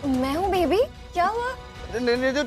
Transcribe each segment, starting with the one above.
मैं हूँ बेबी। क्या हुआ? नहीं,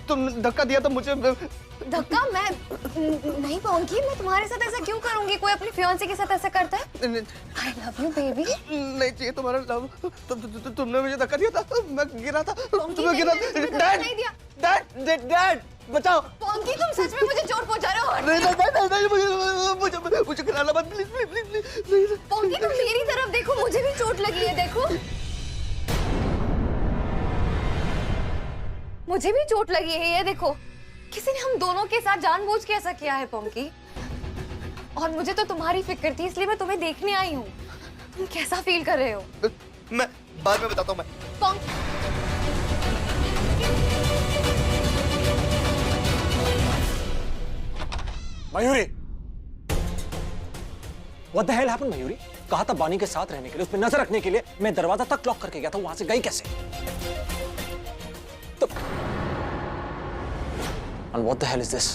तुम धक्का दिया तो मुझे। धक्का? मैं नहीं पाऊंगी। मैं तुम्हारे साथ ऐसा क्यों करूंगी? कोई अपनी फियांसे के साथ ऐसा करता है? I love you baby. नहीं चाहिए तुम्हारा लव। तुमने मुझे धक्का दिया था, मैं गिरा था। मैं गिरा। डैड बचाओ। पोंकी, तुम सच में मुझे चोट पहुंचा रहे हो? नहीं, मुझे खिलाना मत प्लीज प्लीज। पोंकी, तुम मेरी तरफ देखो, मुझे भी चोट लगी है। देखो, मुझे भी चोट लगी है। ये देखो, किसी ने हम दोनों के साथ जानबूझ के ऐसा किया है पोंकी। और मुझे तो तुम्हारी फिक्र थी, इसलिए मैं तुम्हें देखने आई हूँ। तुम कैसा फील कर रहे हो? मैं बाद में बताता हूँ। मैं ponky, Mayuri, What the hell happened, Mayuri? कहा था बानी के साथ रहने के लिए, उस पर नजर रखने के लिए। मैं दरवाजा तक लॉक करके गया था, वहां से गई कैसे? तो And what the hell is this?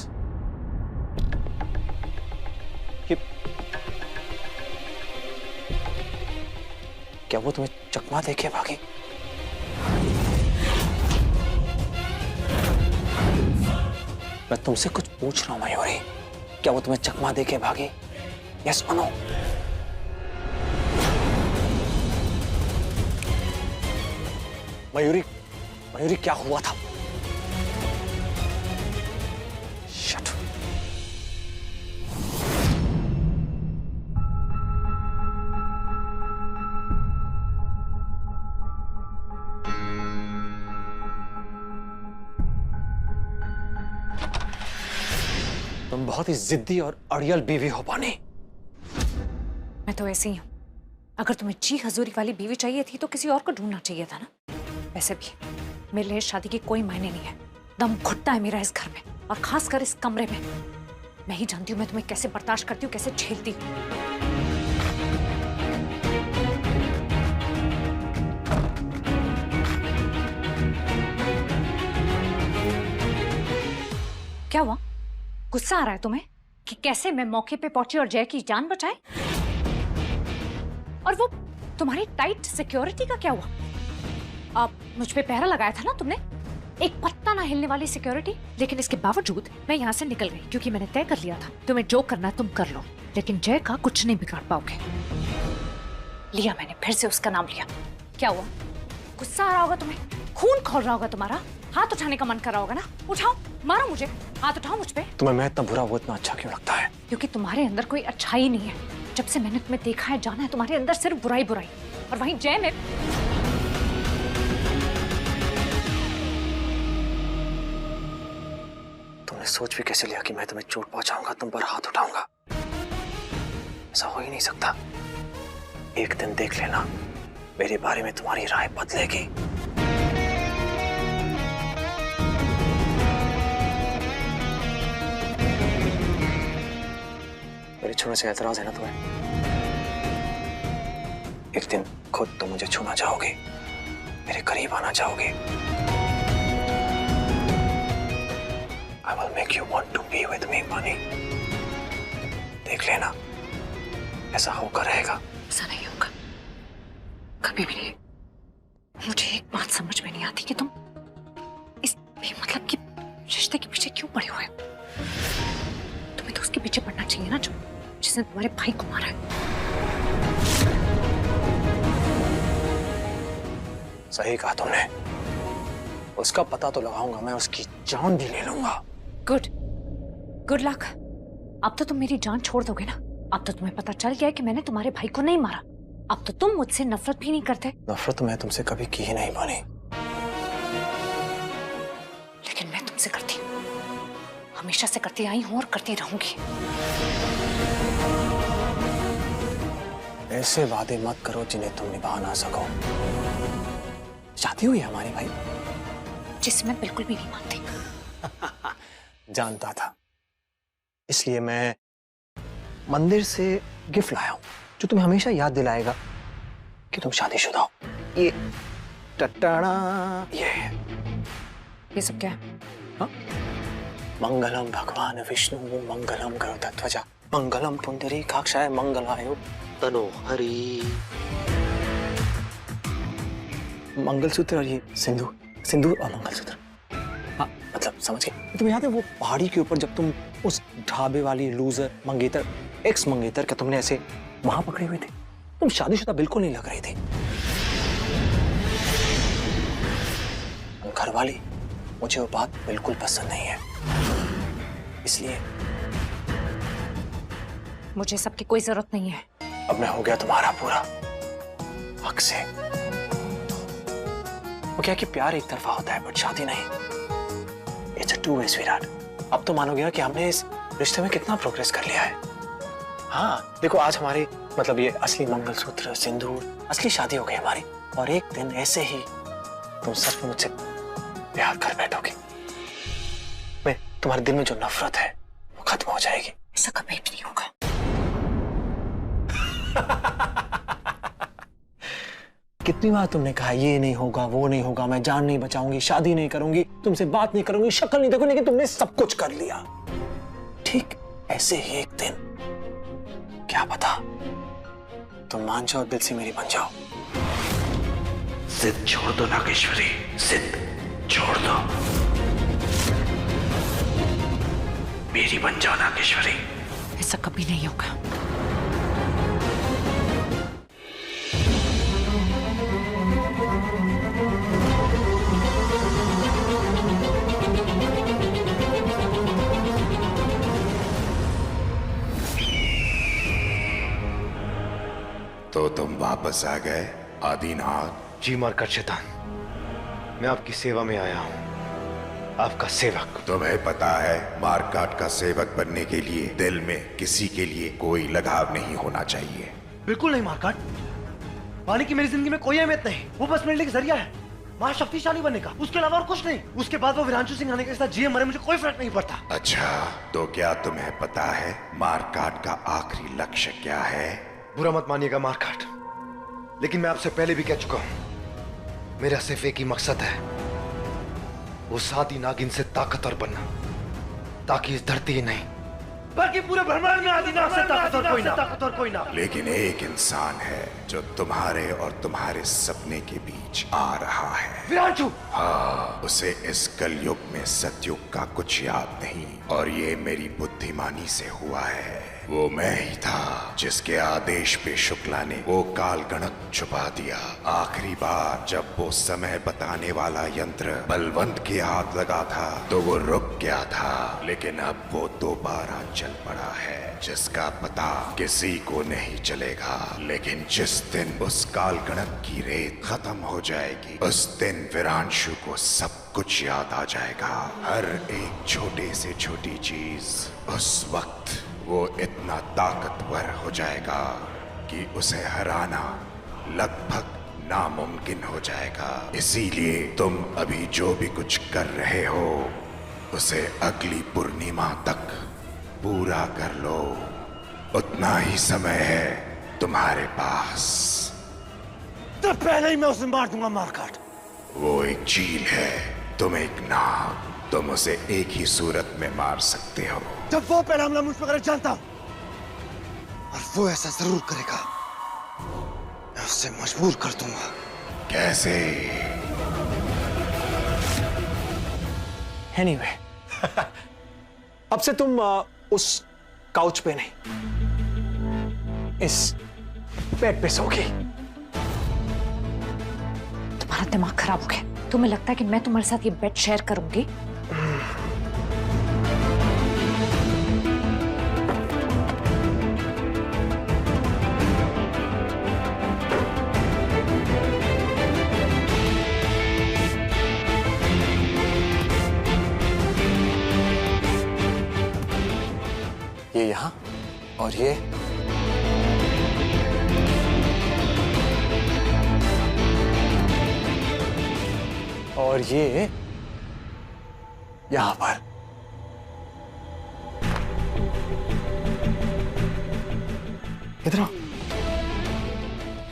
क्या वो तुम्हें चकमा देके भागी? मैं तुमसे कुछ पूछ रहा हूं मयूरी, क्या वो तुम्हें चकमा देके भागी? यस और नो? मयूरी, मयूरी क्या हुआ था? शट। तुम बहुत ही जिद्दी और अड़ियल बीवी हो बानी। मैं तो ऐसी ही हूँ। अगर तुम्हें जी हजूरी वाली बीवी चाहिए थी तो किसी और को ढूंढना चाहिए था ना। वैसे भी मेरे लिए शादी की कोई मायने नहीं है। दम घुटता है मेरा इस घर में, और खासकर इस कमरे में। मैं ही जानती हूँ मैं तुम्हें कैसे बर्दाश्त करती हूँ, कैसे झेलती हूँ। क्या हुआ? गुस्सा आ रहा है तुम्हें कि कैसे मैं मौके पे पहुंची और जय की जान बचाई? और वो तुम्हारी टाइट सिक्योरिटी का क्या हुआ? आप मुझ पे पहरा लगाया था ना तुमने, एक पत्ता ना हिलने वाली सिक्योरिटी। लेकिन इसके बावजूद मैं यहाँ से निकल गई, क्योंकि मैंने तय कर लिया था तुम्हें जो करना है तुम कर लो, लेकिन जय का कुछ नहीं बिगाड़ पाओगे। लिया मैंने फिर से उसका नाम लिया। क्या हुआ? गुस्सा आ रहा होगा तुम्हें, खून खौल रहा होगा तुम्हारा, हाथ उठाने का मन कर रहा होगा ना। उठाओ, मारो मुझे, हाथ उठाओ मुझ पे। तुम्हें मैं इतना बुरा, वो इतना अच्छा क्यों लगता है? क्योंकि तुम्हारे अंदर कोई अच्छाई नहीं है। जब से मैंने तुम्हें देखा है, जाना है, तुम्हारे अंदर सिर्फ बुराई बुराई। और वहीं जय में तुमने सोच भी कैसे लिया कि मैं तुम्हें चोट पहुंचाऊंगा, तुम पर हाथ उठाऊंगा? ऐसा हो ही नहीं सकता। एक दिन देख लेना, मेरे बारे में तुम्हारी राय बदलेगी। मेरे छूने से एतराज है ना तुम्हें? एक दिन खुद तो मुझे छूना चाहोगे, मेरे करीब आना चाहोगे। I will make you want to be with me, बानी। देख लेना, ऐसा होकर रहेगा। ऐसा नहीं होगा, कभी भी नहीं। मुझे एक बात समझ में नहीं आती कि तुम इस बेमतलब के रिश्ते के पीछे क्यों पड़े हुए हो? तुम्हें तो उसके पीछे पड़ना चाहिए ना, जो जिसने तुम्हारे भाई को मारा है। सही कहा तुमने। उसका पता तो लगाऊंगा मैं, उसकी जान भी ले लूंगा। Good, good luck. अब तो तुम मेरी जान छोड़ दोगे ना? अब तो तुम्हें पता चल गया है कि मैंने तुम्हारे भाई को नहीं मारा। अब तो तुम मुझसे नफरत भी नहीं करते। नफरत तो मैं तुमसे कभी की ही नहीं बानी। लेकिन मैं तुमसे करती हूँ, हमेशा से करती आई हूँ और करती रहूंगी। ऐसे वादे मत करो जिन्हें तुम निभा ना सको। शादी हुई है हमारी भाई? जिसे मैं बिल्कुल भी नहीं मानती। जानता था, इसलिए मैं मंदिर से गिफ्ट लाया हूं, जो तुम्हें हमेशा याद दिलाएगा कि तुम शादीशुदा हो। ये टटाड़ा, ये सब क्या है? हाँ? मंगलम भगवान विष्णु मंगलम गरुड़ध्वजा मंगलम पुंडरीकाक्षाय मंगलाय तनोहरि। मंगलसूत्र और ये सिंदूर, सिंदूर और मंगलसूत्र। हाँ मतलब समझ गए। तुम्हें याद है वो पहाड़ी के ऊपर जब तुम उस ढाबे वाली लूजर मंगेतर, एक्स मंगेतर का तुमने ऐसे वहां पकड़े हुए थे? तुम शादीशुदा बिल्कुल नहीं लग रही थी। घर वाली, मुझे वो बात बिल्कुल पसंद नहीं है, इसलिए मुझे सबकी कोई जरूरत नहीं है। अब मैं हो गया तुम्हारा पूरा हक से। वो क्या कि प्यार एक तरफा होता है बट शादी नहीं। It's a two way sweetheart. अब तो मानोगे ना कि हमने इस रिश्ते में कितना प्रोग्रेस कर लिया है। हाँ देखो आज हमारे मतलब ये असली मंगलसूत्र, सिंदूर, असली शादी हो गई हमारी। और एक दिन ऐसे ही तुम सच में मुझसे प्यार कर बैठोगे। मैं तुम्हारे दिल में जो नफरत है वो खत्म हो जाएगी। ऐसा कभी भी नहीं होगा। कितनी बार तुमने कहा ये नहीं होगा, वो नहीं होगा, मैं जान नहीं बचाऊंगी, शादी नहीं करूंगी, तुमसे बात नहीं करूंगी, शक्ल नहीं देखूंगी, लेकिन तुमने सब कुछ कर लिया। ठीक ऐसे ही एक दिन क्या पता तुम मान जाओ, दिल से मेरी बन जाओ। जिद छोड़ दो नागेश्वरी, जिद छोड़ दो, मेरी बन जाओ नागेश्वरी। ऐसा कभी नहीं होगा। तो तुम वापस आ गए आदिनाथ? जी मार्कट शैतान, मैं आपकी सेवा में आया हूँ, आपका सेवक। तुम्हें पता है मार्काट का सेवक बनने के लिए दिल में किसी के लिए कोई लगाव नहीं होना चाहिए। बिल्कुल नहीं मार्कट, पानी की मेरी जिंदगी में कोई अहमियत नहीं। वो बस मेरे लिए जरिया है महाशक्तिशाली बनने का, उसके अलावा और कुछ नहीं। उसके बाद वो विरांशु सिंह आने के साथ जिए मरे मुझे कोई फर्क नहीं पड़ता। अच्छा तो क्या तुम्हें पता है मार्काट का आखिरी लक्ष्य क्या है? बुरा मत मानिएगा मार्कट, लेकिन मैं आपसे पहले भी कह चुका हूं, मेरा सिर्फ एक ही मकसद है, वो सादी नागिन से ताकतवर बनना, ताकि इस धरती ही नहीं बल्कि पूरे ब्रह्मांड में आदिनाथ से ताकतवर कोई ना। लेकिन एक इंसान है जो तुम्हारे और तुम्हारे सपने के बीच आ रहा है। विरांशु। हाँ, उसे इस कलयुग में सतयुग का कुछ याद नहीं, और ये मेरी बुद्धिमानी से हुआ है। वो मैं ही था जिसके आदेश पे शुक्ला ने वो काल गणक छुपा दिया। आखिरी बार जब वो समय बताने वाला यंत्र बलवंत के हाथ लगा था तो वो रुक गया था, लेकिन अब वो दोबारा चल पड़ा है, जिसका पता किसी को नहीं चलेगा। लेकिन जिस दिन उस काल गणक की रेत खत्म हो जाएगी, उस दिन विरांशु को सब कुछ याद आ जाएगा, हर एक छोटे से छोटी चीज। उस वक्त वो इतना ताकतवर हो जाएगा कि उसे हराना लगभग नामुमकिन हो जाएगा। इसीलिए तुम अभी जो भी कुछ कर रहे हो उसे अगली पूर्णिमा तक पूरा कर लो। उतना ही समय है तुम्हारे पास। तो पहले ही मैं उसे मार दूंगा मार्कट। वो एक चील है, तुम एक नाग। तुम उसे एक ही सूरत में मार सकते हो। जब वो पहला हमला मुझ पर करे जानता हूं, और वो ऐसा जरूर करेगा, मैं उसे मजबूर कर दूंगा। कैसे? एनीवे, अब से तुम उस काउच पे नहीं, इस बेड पे सोगी। तुम्हारा दिमाग खराब हो गया। तुम्हें लगता है कि मैं तुम्हारे साथ ये बेड शेयर करूंगी? ये यहां और ये और ये यहां पर। इधर आओ,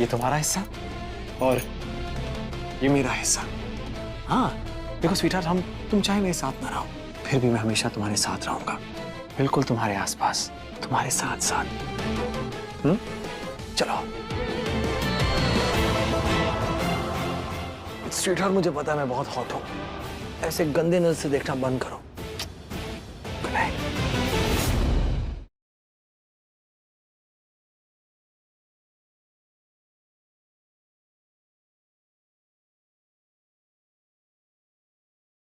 ये तुम्हारा हिस्सा और ये मेरा हिस्सा। हाँ देखो स्वीटहार्ट, हम तुम चाहे मेरे साथ ना रहो, फिर भी मैं हमेशा तुम्हारे साथ रहूंगा, बिल्कुल तुम्हारे आसपास, तुम्हारे साथ साथ। चलो स्वीटहार्ट, मुझे पता है मैं बहुत हॉट हूँ। ऐसे गंदे नजर से देखना बंद करो।